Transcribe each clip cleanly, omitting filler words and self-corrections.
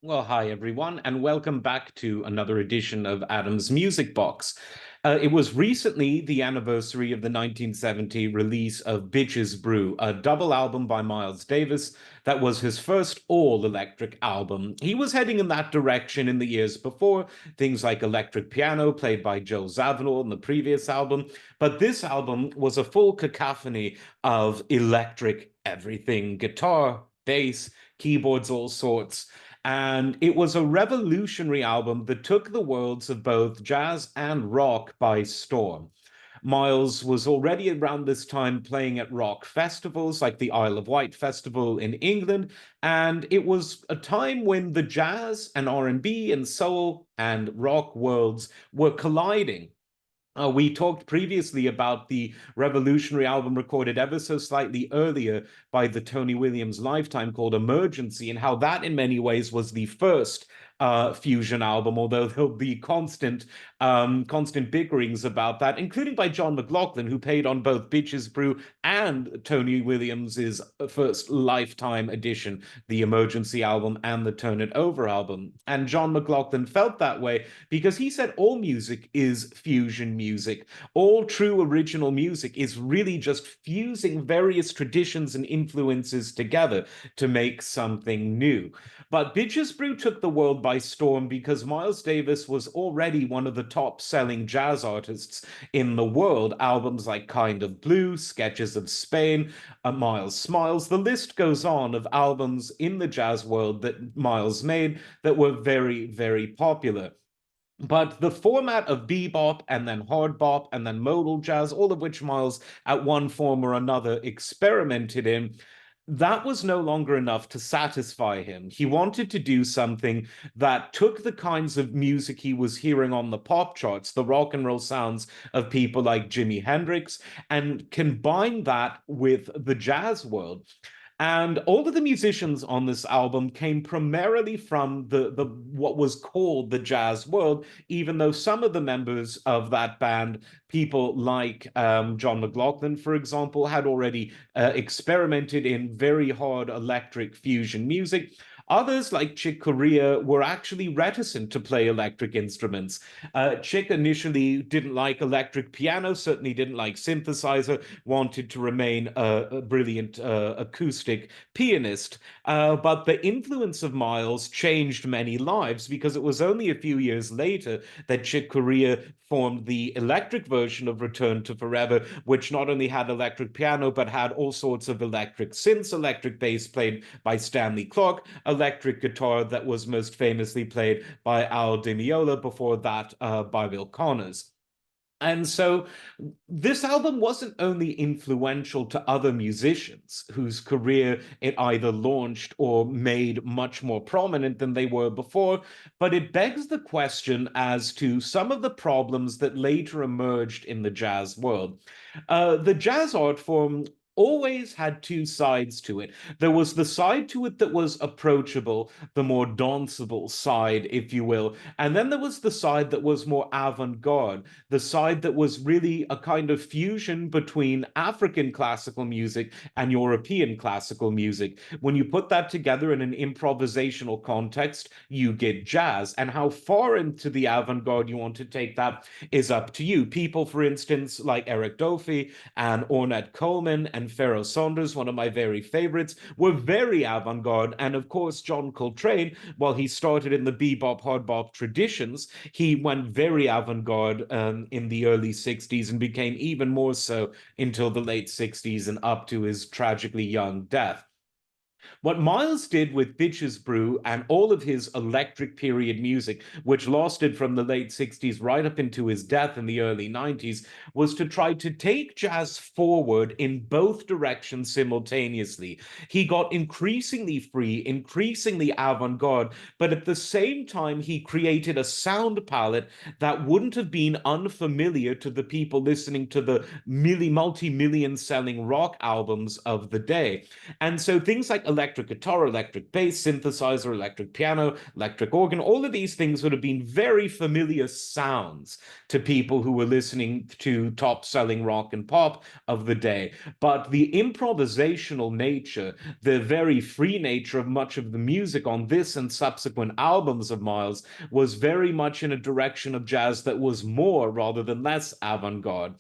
Well, hi everyone, and welcome back to another edition of Adam's Music Box. It was recently the anniversary of the 1970 release of Bitches Brew, a double album by Miles Davis that was his first all-electric album. He was heading in that direction in the years before, things like electric piano played by Joe Zawinul in the previous album, but this album was a full cacophony of electric everything, guitar, bass, keyboards, all sorts. And it was a revolutionary album that took the worlds of both jazz and rock by storm. Miles was already around this time playing at rock festivals like the Isle of Wight Festival in England, and it was a time when the jazz and R&B and soul and rock worlds were colliding. We talked previously about the revolutionary album recorded ever so slightly earlier by the Tony Williams Lifetime called Emergency, and how that in many ways was the first fusion album, although there'll be constant bickerings about that, including by John McLaughlin, who played on both Bitches Brew and Tony Williams's first Lifetime edition, the Emergency album and the Turn It Over album. And John McLaughlin felt that way because he said all music is fusion music. All true original music is really just fusing various traditions and influences together to make something new. But Bitches Brew took the world by storm because Miles Davis was already one of the top selling jazz artists in the world. Albums like Kind of Blue, Sketches of Spain, Miles Smiles, the list goes on of albums in the jazz world that Miles made that were very, very popular. But the format of bebop and then hard bop and then modal jazz, all of which Miles at one form or another experimented in, that was no longer enough to satisfy him. He wanted to do something that took the kinds of music he was hearing on the pop charts, the rock and roll sounds of people like Jimi Hendrix, and combine that with the jazz world. And all of the musicians on this album came primarily from the what was called the jazz world, even though some of the members of that band, people like John McLaughlin, for example, had already experimented in very hard electric fusion music. Others, like Chick Corea, were actually reticent to play electric instruments. Chick initially didn't like electric piano, certainly didn't like synthesizer, wanted to remain a brilliant acoustic pianist. But the influence of Miles changed many lives because it was only a few years later that Chick Corea formed the electric version of Return to Forever, which not only had electric piano, but had all sorts of electric synths, electric bass played by Stanley Clarke, electric guitar that was most famously played by Al Di Meola, before that by Bill Connors. And so this album wasn't only influential to other musicians whose career it either launched or made much more prominent than they were before, but it begs the question as to some of the problems that later emerged in the jazz world. The jazz art form always had two sides to it. There was the side to it that was approachable, the more danceable side, if you will. And then there was the side that was more avant-garde, the side that was really a kind of fusion between African classical music and European classical music. When you put that together in an improvisational context, you get jazz. And how far into the avant-garde you want to take that is up to you. People, for instance, like Eric Dolphy and Ornette Coleman and Pharoah Saunders, one of my very favorites, were very avant-garde. And of course, John Coltrane, while he started in the bebop, hard bop traditions, he went very avant-garde in the early 60s and became even more so until the late 60s and up to his tragically young death. What Miles did with Bitches Brew and all of his electric period music, which lasted from the late 60s right up into his death in the early 90s, was to try to take jazz forward in both directions simultaneously. He got increasingly free, increasingly avant garde, but at the same time, he created a sound palette that wouldn't have been unfamiliar to the people listening to the multi million selling rock albums of the day. And so things like electric guitar, electric bass, synthesizer, electric piano, electric organ, all of these things would have been very familiar sounds to people who were listening to top selling rock and pop of the day. But the improvisational nature, the very free nature of much of the music on this and subsequent albums of Miles was very much in a direction of jazz that was more rather than less avant-garde.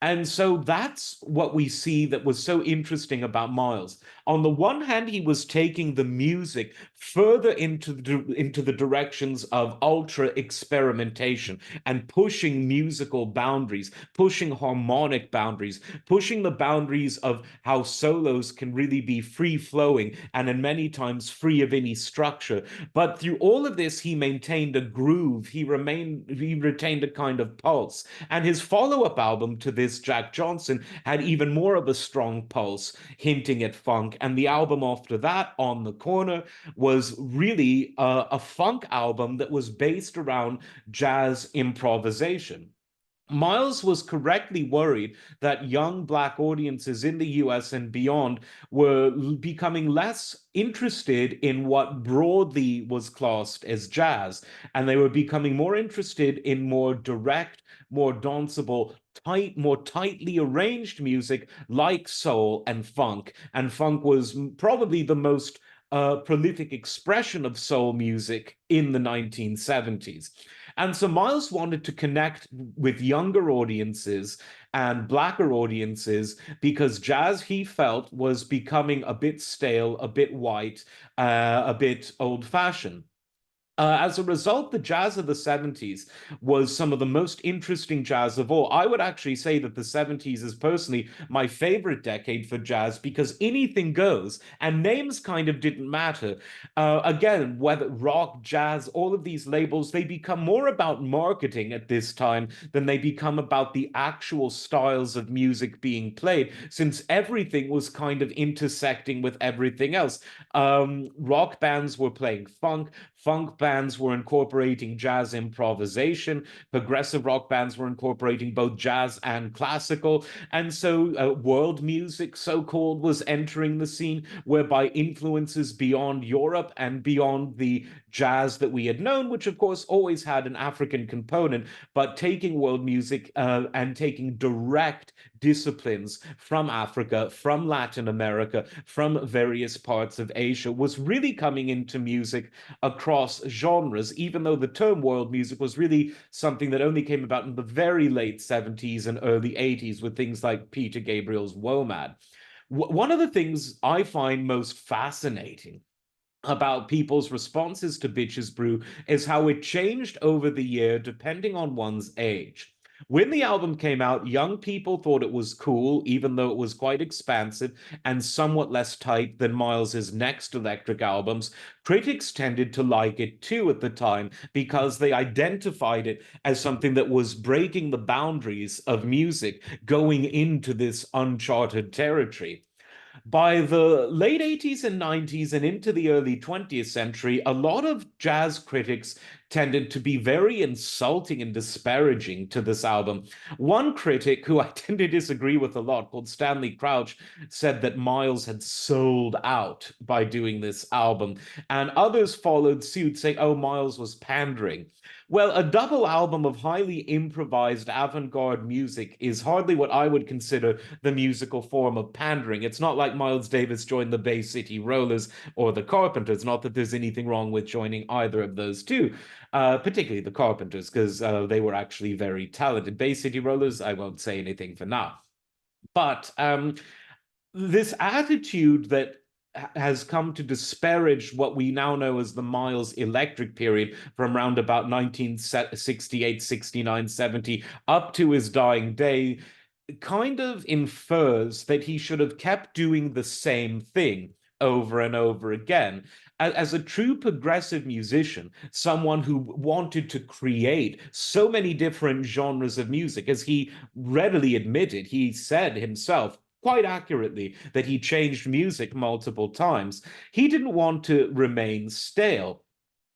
And so that's what we see that was so interesting about Miles. On the one hand, he was taking the music further into the directions of ultra experimentation and pushing musical boundaries, pushing harmonic boundaries, pushing the boundaries of how solos can really be free flowing and in many times free of any structure. But through all of this, he maintained a groove. He retained a kind of pulse. And his follow-up album to this, Jack Johnson, had even more of a strong pulse, hinting at funk. And the album after that, On the Corner, was really a funk album that was based around jazz improvisation. Miles was correctly worried that young Black audiences in the US and beyond were becoming less interested in what broadly was classed as jazz, and they were becoming more interested in more direct, more danceable, more tightly arranged music like soul and funk. And funk was probably the most prolific expression of soul music in the 1970s. And so Miles wanted to connect with younger audiences and blacker audiences because jazz, he felt, was becoming a bit stale, a bit white, a bit old-fashioned. As a result, the jazz of the 70s was some of the most interesting jazz of all. I would actually say that the 70s is personally my favorite decade for jazz because anything goes, and names kind of didn't matter. Again, whether rock, jazz, all of these labels, they become more about marketing at this time than they become about the actual styles of music being played, since everything was kind of intersecting with everything else. Rock bands were playing funk bands were incorporating jazz improvisation, progressive rock bands were incorporating both jazz and classical, and so world music, so-called, was entering the scene, whereby influences beyond Europe and beyond the jazz that we had known, which of course always had an African component, but taking world music and taking direct disciplines from Africa, from Latin America, from various parts of Asia, was really coming into music across genres, even though the term world music was really something that only came about in the very late 70s and early 80s with things like Peter Gabriel's WOMAD. One of the things I find most fascinating about people's responses to Bitches Brew is how it changed over the year depending on one's age. When the album came out, young people thought it was cool, even though it was quite expansive and somewhat less tight than Miles's next Electric albums. Critics tended to like it too at the time because they identified it as something that was breaking the boundaries of music, going into this uncharted territory. By the late 80s and 90s and into the early 20th century, a lot of jazz critics tended to be very insulting and disparaging to this album. One critic, who I tend to disagree with a lot, called Stanley Crouch, said that Miles had sold out by doing this album, and others followed suit, saying, oh, Miles was pandering. Well, a double album of highly improvised avant-garde music is hardly what I would consider the musical form of pandering. It's not like Miles Davis joined the Bay City Rollers or the Carpenters. Not that there's anything wrong with joining either of those two, particularly the Carpenters, because they were actually very talented. Bay City Rollers, I won't say anything for now. But this attitude that has come to disparage what we now know as the Miles Electric period from around about 1968, 69, 70 up to his dying day kind of infers that he should have kept doing the same thing over and over again. As a true progressive musician, someone who wanted to create so many different genres of music, as he readily admitted, he said himself, quite accurately, that he changed music multiple times. He didn't want to remain stale.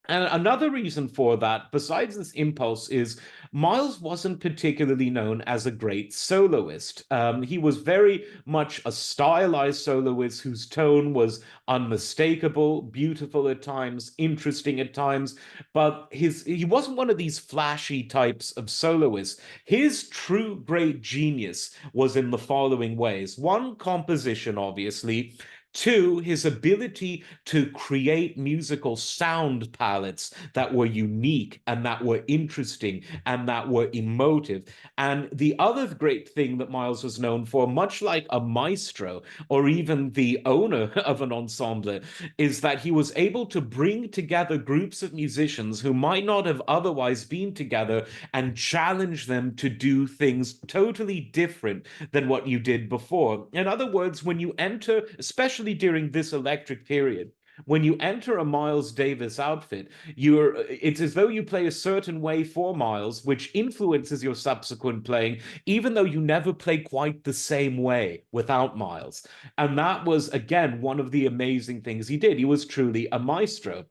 And another reason for that, besides this impulse, is Miles wasn't particularly known as a great soloist. He was very much a stylized soloist whose tone was unmistakable, beautiful at times, interesting at times, but he wasn't one of these flashy types of soloists. His true great genius was in the following ways. One, composition, obviously. Two, his ability to create musical sound palettes that were unique and that were interesting and that were emotive. And the other great thing that Miles was known for, much like a maestro or even the owner of an ensemble, is that he was able to bring together groups of musicians who might not have otherwise been together and challenge them to do things totally different than what you did before. In other words, when you enter, especially during this electric period, when you enter a Miles Davis outfit, it's as though you play a certain way for Miles, which influences your subsequent playing, even though you never play quite the same way without Miles. And that was, again, one of the amazing things he did. He was truly a maestro.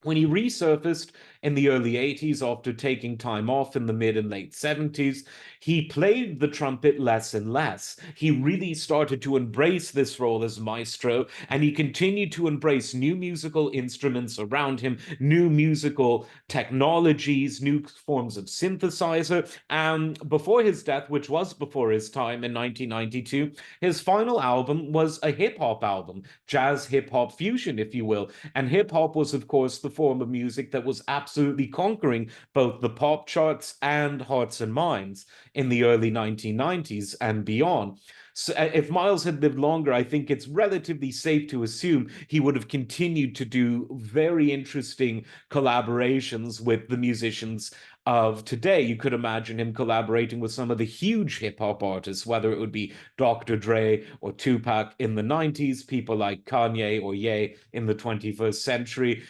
When he resurfaced in the early 80s after taking time off in the mid and late 70s, he played the trumpet less and less. He really started to embrace this role as maestro, and he continued to embrace new musical instruments around him, new musical technologies, new forms of synthesizer. And before his death, which was before his time in 1992, his final album was a hip hop album, jazz hip hop fusion, if you will. And hip hop was, of course, the form of music that was absolutely conquering both the pop charts and hearts and minds in the early 1990s and beyond. So if Miles had lived longer, I think it's relatively safe to assume he would have continued to do very interesting collaborations with the musicians of today. You could imagine him collaborating with some of the huge hip hop artists, whether it would be Dr. Dre or Tupac in the 90s, people like Kanye or Ye in the 21st century.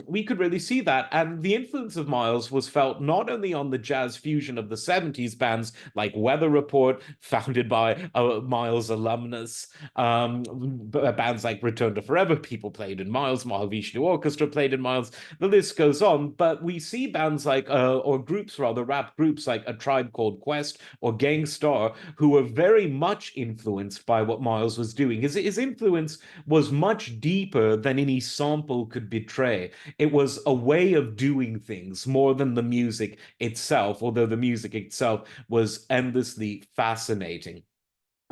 We could really see that. And the influence of Miles was felt not only on the jazz fusion of the 70s bands like Weather Report, founded by a Miles alumnus, bands like Return to Forever, people played in Miles, Mahavishnu Orchestra played in Miles, the list goes on. But we see bands like, or groups rather, rap groups like A Tribe Called Quest or Gang Starr, who were very much influenced by what Miles was doing. His influence was much deeper than any sample could betray. It was a way of doing things more than the music itself, although the music itself was endlessly fascinating.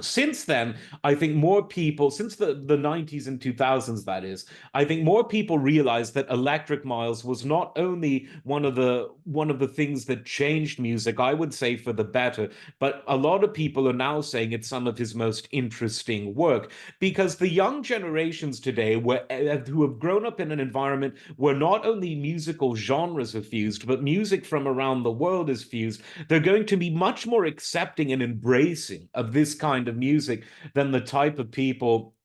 Since then, I think more people, since the 90s and 2000s, that is, I think more people realized that Electric Miles was not only one of the things that changed music, I would say for the better, but a lot of people are now saying it's some of his most interesting work because the young generations today who have grown up in an environment where not only musical genres are fused, but music from around the world is fused, they're going to be much more accepting and embracing of this kind of music than the type of people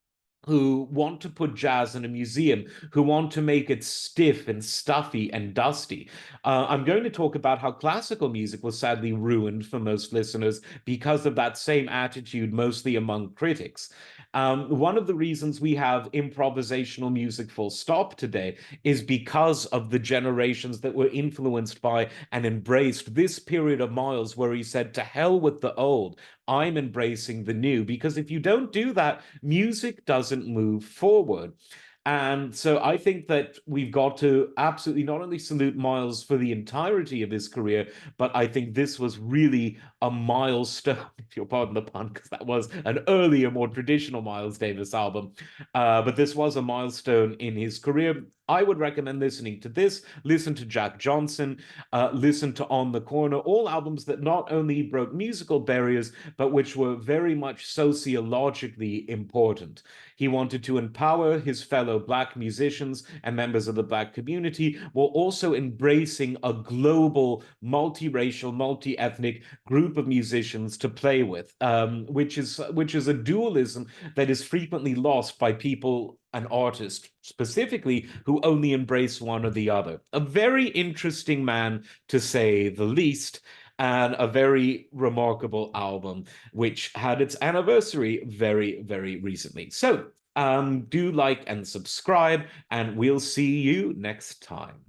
who want to put jazz in a museum, who want to make it stiff and stuffy and dusty. I'm going to talk about how classical music was sadly ruined for most listeners because of that same attitude, mostly among critics. One of the reasons we have improvisational music full stop today is because of the generations that were influenced by and embraced this period of Miles where he said, to hell with the old, I'm embracing the new. Because if you don't do that, music doesn't move forward. And so I think that we've got to absolutely not only salute Miles for the entirety of his career, but I think this was really a milestone, if you'll pardon the pun, because that was an earlier, more traditional Miles Davis album. But this was a milestone in his career. I would recommend listening to this, listen to Jack Johnson, listen to On the Corner, all albums that not only broke musical barriers, but which were very much sociologically important. He wanted to empower his fellow Black musicians and members of the Black community while also embracing a global, multiracial, multi-ethnic group of musicians to play with, which is a dualism that is frequently lost by people and artists specifically who only embrace one or the other. A very interesting man, to say the least, and a very remarkable album, which had its anniversary very, very recently. So do like and subscribe, and we'll see you next time.